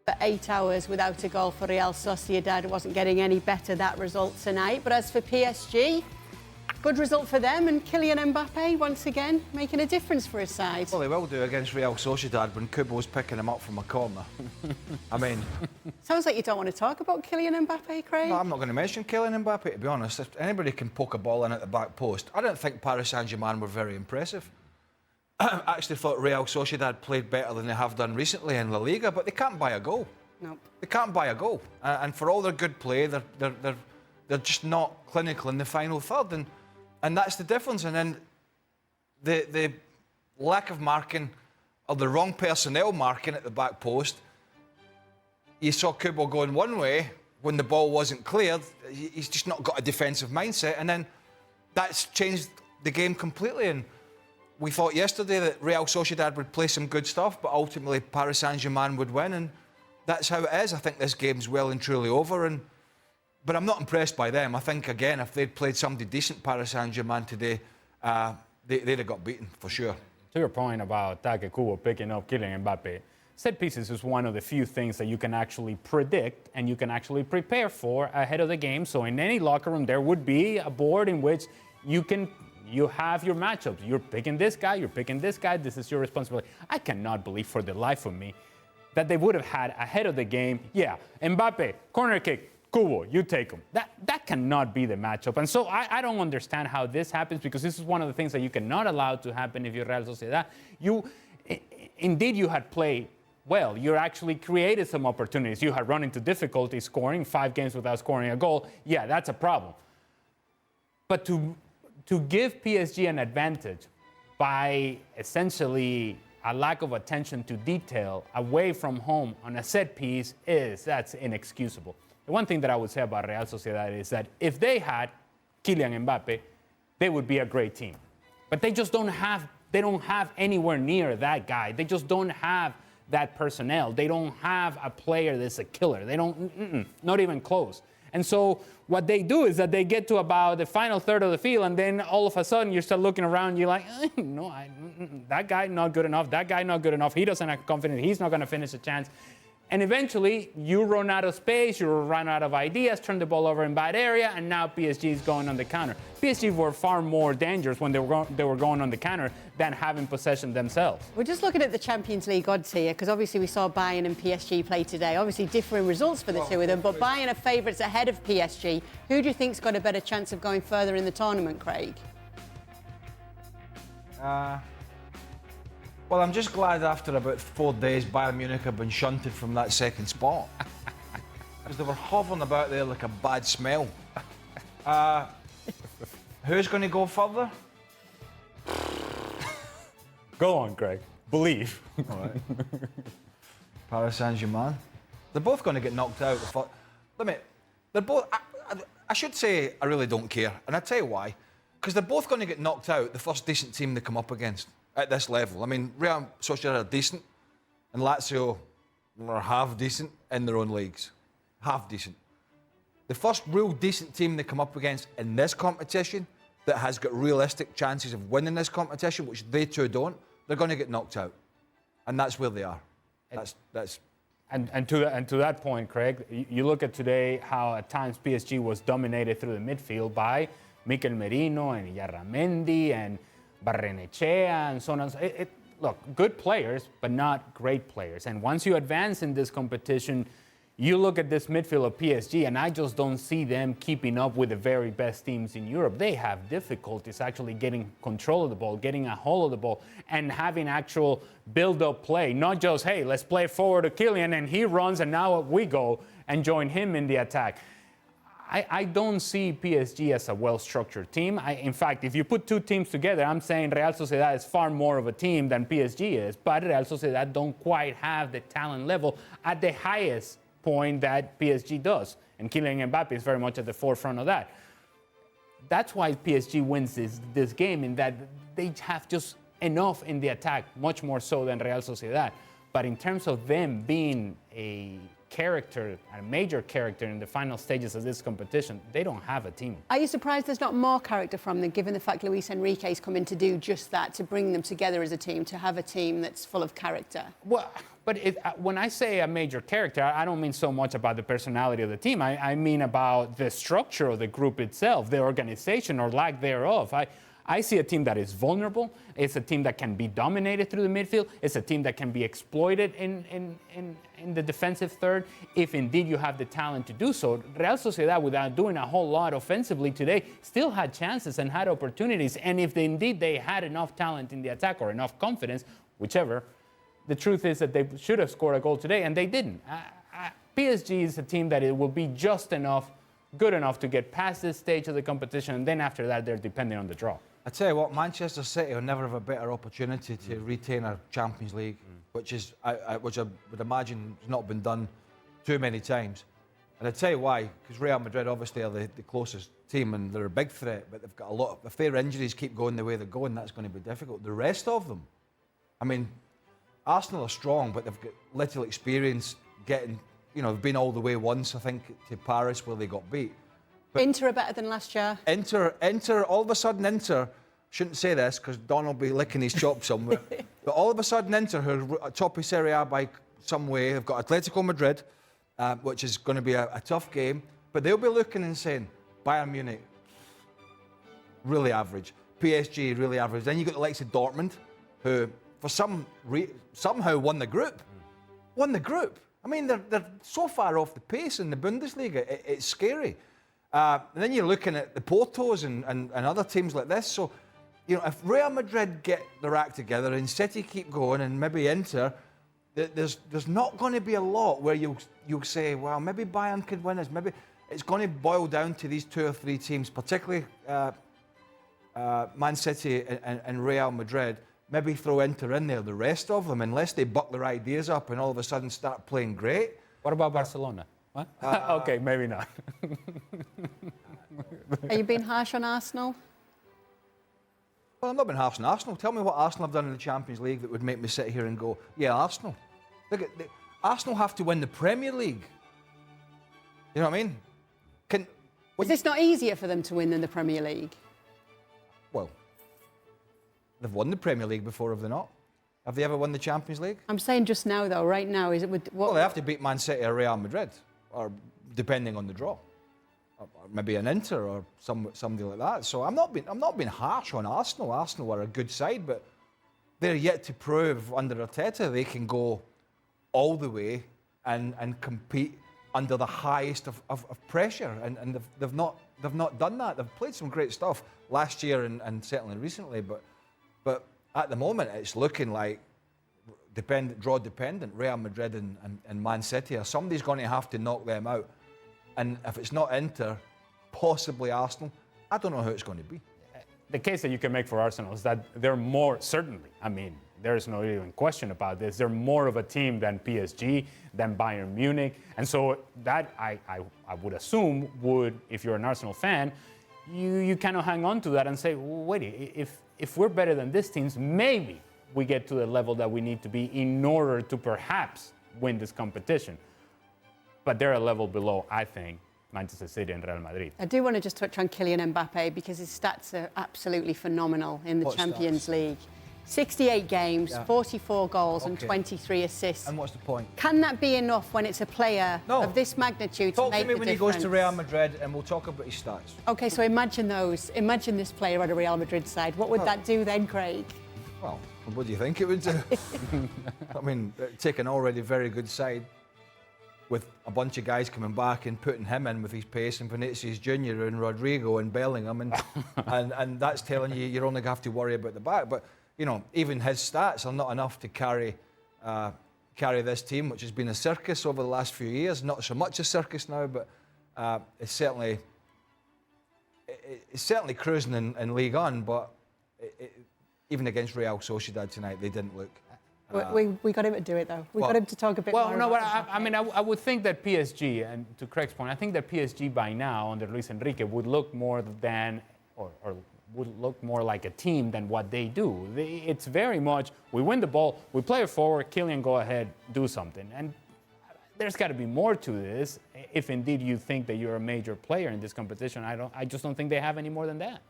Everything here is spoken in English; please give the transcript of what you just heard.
For 8 hours without a goal for Real Sociedad. It wasn't getting any better, that result tonight. But as for PSG, good result for them, and Kylian Mbappe once again making a difference for his side. Well, he will do against Real Sociedad when Kubo's picking him up from a corner. I mean... Sounds like you don't want to talk about Kylian Mbappe, Craig. No, I'm not going to mention Kylian Mbappe, to be honest. If anybody can poke a ball in at the back post, I don't think Paris Saint-Germain were very impressive. I actually thought Real Sociedad played better than they have done recently in La Liga, but they can't buy a goal. Nope. They can't buy a goal. And for all their good play, they're just not clinical in the final third. And that's the difference. And then the lack of marking, or the wrong personnel marking at the back post, you saw Kubo going one way when the ball wasn't cleared. He's just not got a defensive mindset. And then that's changed the game completely. And we thought yesterday that Real Sociedad would play some good stuff, but ultimately Paris Saint-Germain would win. And that's how it is. I think this game's well and truly over. But I'm not impressed by them. I think, again, if they'd played somebody decent, Paris Saint-Germain today, they'd have got beaten, for sure. To your point about Take Kubo picking up Kylian Mbappe, set pieces is one of the few things that you can actually predict and you can actually prepare for ahead of the game. So in any locker room, there would be a board in which you have your matchups. You're picking this guy, you're picking this guy, this is your responsibility. I cannot believe for the life of me that they would have had ahead of the game, yeah, Mbappe, corner kick, Kubo, you take him. That cannot be the matchup. And so I don't understand how this happens, because this is one of the things that you cannot allow to happen if you're Real Sociedad. Indeed, you had played well. You actually created some opportunities. You had run into difficulty scoring 5 games without scoring a goal. Yeah, that's a problem. But to give PSG an advantage by essentially a lack of attention to detail away from home on a set piece, that's inexcusable. The one thing that I would say about Real Sociedad is that if they had Kylian Mbappe, they would be a great team. But they just don't have anywhere near that guy. They just don't have that personnel. They don't have a player that's a killer. They don't, not even close. And so what they do is that they get to about the final third of the field, and then all of a sudden you start looking around, you're like, no, that guy not good enough, that guy not good enough, he doesn't have confidence, he's not going to finish a chance. And eventually you run out of space, you run out of ideas, turn the ball over in bad area, and now PSG is going on the counter. PSG were far more dangerous when they were going on the counter than having possession themselves. We're just looking at the Champions League odds here, because obviously we saw Bayern and PSG play today. Obviously differing results for the two of them, but Bayern are favourites ahead of PSG. Who do you think's got a better chance of going further in the tournament, Craig? Well, I'm just glad after about 4 days Bayern Munich have been shunted from that second spot. Because they were hovering about there like a bad smell. Who's going to go further? Go on, Craig. Believe. All right. Paris Saint-Germain. They're both going to get knocked out. They're both... I should say I really don't care, and I'll tell you why. Because they're both going to get knocked out the first decent team they come up against at this level. I mean, Real Sociedad are decent, and Lazio are half decent in their own leagues. Half decent. The first real decent team they come up against in this competition that has got realistic chances of winning this competition, which they two don't, they're going to get knocked out. And that's where they are. And to that point, Craig, you look at today how at times PSG was dominated through the midfield by Mikel Merino and Yarramendi and Barrenechea and so on. Look, good players, but not great players. And once you advance in this competition, you look at this midfield of PSG, and I just don't see them keeping up with the very best teams in Europe. They have difficulties actually getting control of the ball, getting a hold of the ball, and having actual build-up play. Not just, hey, let's play forward to Kylian, and he runs, and now we go and join him in the attack. I don't see PSG as a well-structured team. In fact, if you put two teams together, I'm saying Real Sociedad is far more of a team than PSG is, but Real Sociedad don't quite have the talent level at the highest point that PSG does. And Kylian Mbappe is very much at the forefront of that. That's why PSG wins this game, in that they have just enough in the attack, much more so than Real Sociedad. But in terms of them being a character, a major character in the final stages of this competition, they don't have a team. Are you surprised there's not more character from them, given the fact Luis Enrique's come in to do just that, to bring them together as a team, to have a team that's full of character? Well, but when I say a major character, I don't mean so much about the personality of the team. I mean about the structure of the group itself, the organization or lack thereof. I see a team that is vulnerable. It's a team that can be dominated through the midfield. It's a team that can be exploited in the defensive third, if indeed you have the talent to do so. Real Sociedad, without doing a whole lot offensively today, still had chances and had opportunities. And if indeed they had enough talent in the attack or enough confidence, whichever, the truth is that they should have scored a goal today, and they didn't. PSG is a team that it will be just enough, good enough to get past this stage of the competition, and then after that, they're depending on the draw. I tell you what, Manchester City will never have a better opportunity to retain a Champions League, which I would imagine has not been done too many times. And I tell you why, because Real Madrid obviously are the closest team and they're a big threat, but they've got a lot of, if their injuries keep going the way they're going, that's going to be difficult. The rest of them, I mean, Arsenal are strong, but they've got little experience getting, they've been all the way once, I think, to Paris where they got beat. But Inter are better than last year. Inter, all of a sudden Inter, shouldn't say this because Don will be licking his chops somewhere, but all of a sudden Inter, who are top of Serie A by some way, have got Atletico Madrid, which is going to be a tough game, but they'll be looking and saying, Bayern Munich, really average. PSG, really average. Then you've got the likes of Dortmund, who for somehow won the group. Won the group. I mean, they're so far off the pace in the Bundesliga, it's scary. And then you're looking at the Portos and other teams like this. So, if Real Madrid get their act together and City keep going and maybe Inter, there's not going to be a lot where you'll say, well, maybe Bayern could win this. Maybe it's going to boil down to these two or three teams, particularly Man City and Real Madrid. Maybe throw Inter in there. The rest of them, unless they buck their ideas up and all of a sudden start playing great. What about Barcelona? What? Okay, maybe not. Are you being harsh on Arsenal? Well, I've not been harsh on Arsenal. Tell me what Arsenal have done in the Champions League that would make me sit here and go, yeah, Arsenal. Look at Arsenal have to win the Premier League. You know what I mean? Is this not easier for them to win than the Premier League? Well, they've won the Premier League before, have they not? Have they ever won the Champions League? I'm saying just now, though, right now, is it with what? Well, they have to beat Man City or Real Madrid, or depending on the draw, or maybe an Inter or somebody like that. So I'm not being harsh on Arsenal. Arsenal are a good side, but they're yet to prove under Arteta they can go all the way and compete under the highest of pressure, and they've not done that. They've played some great stuff last year and certainly recently, but at the moment it's looking like draw dependent. Real Madrid and Man City, or somebody's going to have to knock them out, and if it's not Inter, possibly Arsenal. I don't know who it's going to be. The case that you can make for Arsenal is that they're more, certainly, I mean, there's no even question about this, they're more of a team than PSG, than Bayern Munich. And so that, I would assume, if you're an Arsenal fan, you kind of hang on to that and say, well, wait, if we're better than these teams, maybe we get to the level that we need to be in order to perhaps win this competition. But they're a level below, I think, Manchester City and Real Madrid. I do want to just touch on Kylian Mbappe because his stats are absolutely phenomenal in the Champions League. 68 games, 44 goals and 23 assists. And what's the point? Can that be enough when it's a player of this magnitude to make the difference? Talk to me when he goes to Real Madrid and we'll talk about his stats. OK, so imagine those. Imagine this player on a Real Madrid side. What would that do then, Craig? Well, what do you think it would do? I mean, take an already very good side with a bunch of guys coming back and putting him in with his pace and Vinicius Junior and Rodrigo and Bellingham and that's telling you you're only going to have to worry about the back. But even his stats are not enough to carry this team, which has been a circus over the last few years. Not so much a circus now, but it's certainly cruising in League One. But even against Real Sociedad tonight, they didn't look. We got him to do it, though. We got him to talk a bit more. Well, no, but I would think that PSG, and to Craig's point, I think that PSG by now, under Luis Enrique, would look more than, or would look more like a team than what they do. It's very much, we win the ball, we play it forward, Kylian, go ahead, do something. And there's got to be more to this if indeed you think that you're a major player in this competition. I just don't think they have any more than that.